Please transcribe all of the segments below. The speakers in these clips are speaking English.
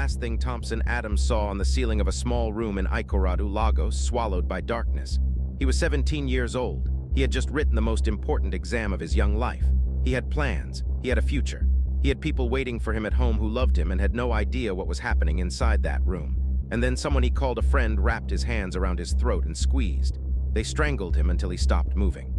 last thing Thompson Adams saw on the ceiling of a small room in Ikorodu, Lagos, swallowed by darkness. He was 17 years old. He had just written the most important exam of his young life. He had plans. He had a future. He had people waiting for him at home who loved him and had no idea what was happening inside that room. And then someone he called a friend wrapped his hands around his throat and squeezed. They strangled him until he stopped moving.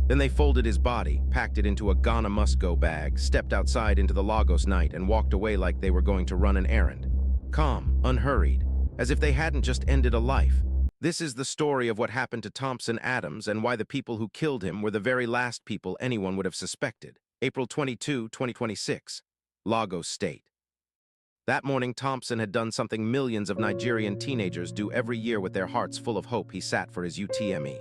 Then they folded his body, packed it into a Ghana must-go bag, stepped outside into the Lagos night and walked away like they were going to run an errand. Calm, unhurried, as if they hadn't just ended a life. This is the story of what happened to Thompson Adams and why the people who killed him were the very last people anyone would have suspected. April 22, 2026, Lagos State. That morning, Thompson had done something millions of Nigerian teenagers do every year with their hearts full of hope. He sat for his UTME.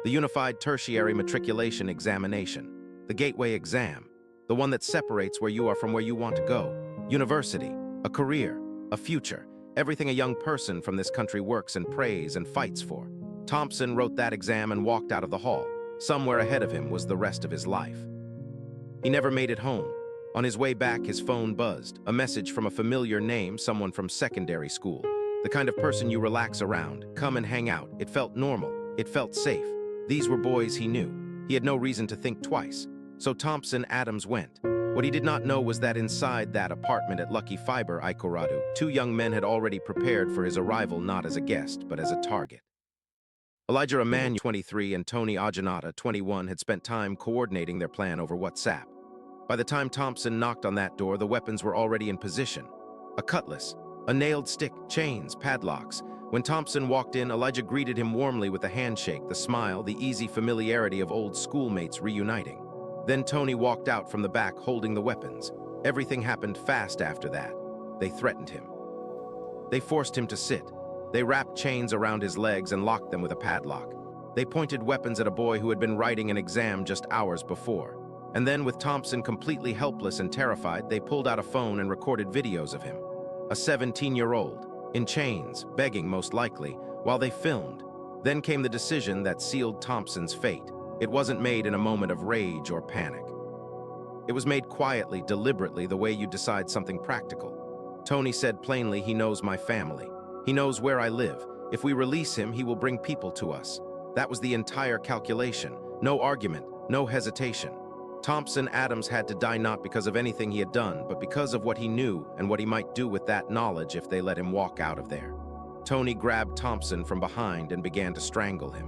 The Unified Tertiary Matriculation Examination, the gateway exam, the one that separates where you are from where you want to go. University, a career, a future, everything a young person from this country works and prays and fights for. Thompson wrote that exam and walked out of the hall. Somewhere ahead of him was the rest of his life. He never made it home. On his way back, his phone buzzed, a message from a familiar name, someone from secondary school. The kind of person you relax around, come and hang out. It felt normal. It felt safe. These were boys he knew. He had no reason to think twice. So Thompson Adams went. What he did not know was that inside that apartment at Lucky Fiber, Ikorodu, two young men had already prepared for his arrival not as a guest, but as a target. Elijah Emmanuel, 23, and Tony Ajanata, 21, had spent time coordinating their plan over WhatsApp. By the time Thompson knocked on that door, the weapons were already in position. A cutlass, a nailed stick, chains, padlocks. When Thompson walked in, Elijah greeted him warmly with a handshake, the smile, the easy familiarity of old schoolmates reuniting. Then Tony walked out from the back holding the weapons. Everything happened fast after that. They threatened him. They forced him to sit. They wrapped chains around his legs and locked them with a padlock. They pointed weapons at a boy who had been writing an exam just hours before. And then, with Thompson completely helpless and terrified, they pulled out a phone and recorded videos of him. A 17-year-old. In chains, begging most likely, while they filmed. Then came the decision that sealed Thompson's fate. It wasn't made in a moment of rage or panic. It was made quietly, deliberately, the way you decide something practical. Tony said plainly, he knows my family. He knows where I live. If we release him, he will bring people to us. That was the entire calculation. No argument, no hesitation. Thompson Adams had to die not because of anything he had done, but because of what he knew and what he might do with that knowledge if they let him walk out of there. Tony grabbed Thompson from behind and began to strangle him.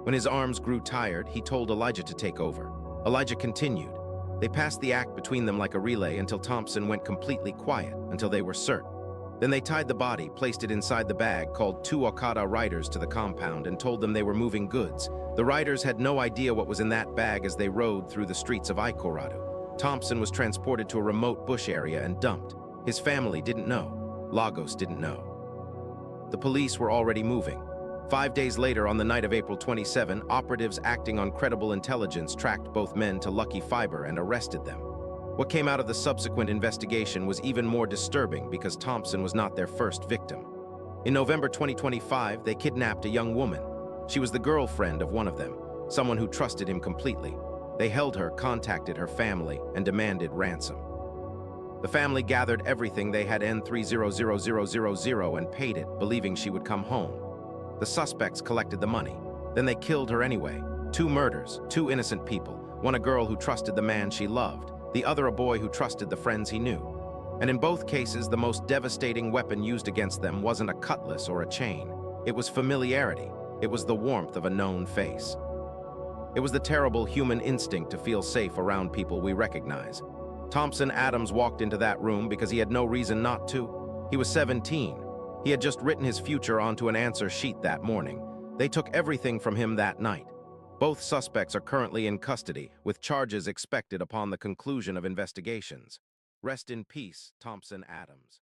When his arms grew tired, he told Elijah to take over. Elijah continued. They passed the act between them like a relay until Thompson went completely quiet, until they were certain. Then they tied the body, placed it inside the bag, called two Okada riders to the compound and told them they were moving goods. The riders had no idea what was in that bag as they rode through the streets of Ikorodu. Thompson was transported to a remote bush area and dumped. His family didn't know. Lagos didn't know. The police were already moving. 5 days later, on the night of April 27, operatives acting on credible intelligence tracked both men to Lucky Fiber and arrested them. What came out of the subsequent investigation was even more disturbing because Thompson was not their first victim. In November 2025, they kidnapped a young woman. She was the girlfriend of one of them, someone who trusted him completely. They held her, contacted her family, and demanded ransom. The family gathered everything they had N300000 and paid it, believing she would come home. The suspects collected the money. Then they killed her anyway. 2 murders, 2 innocent people, one a girl who trusted the man she loved, the other a boy who trusted the friends he knew. And in both cases, the most devastating weapon used against them wasn't a cutlass or a chain. It was familiarity. It was the warmth of a known face. It was the terrible human instinct to feel safe around people we recognize. Thompson Adams walked into that room because he had no reason not to. He was 17. He had just written his future onto an answer sheet that morning. They took everything from him that night. Both suspects are currently in custody, with charges expected upon the conclusion of investigations. Rest in peace, Thompson Adams.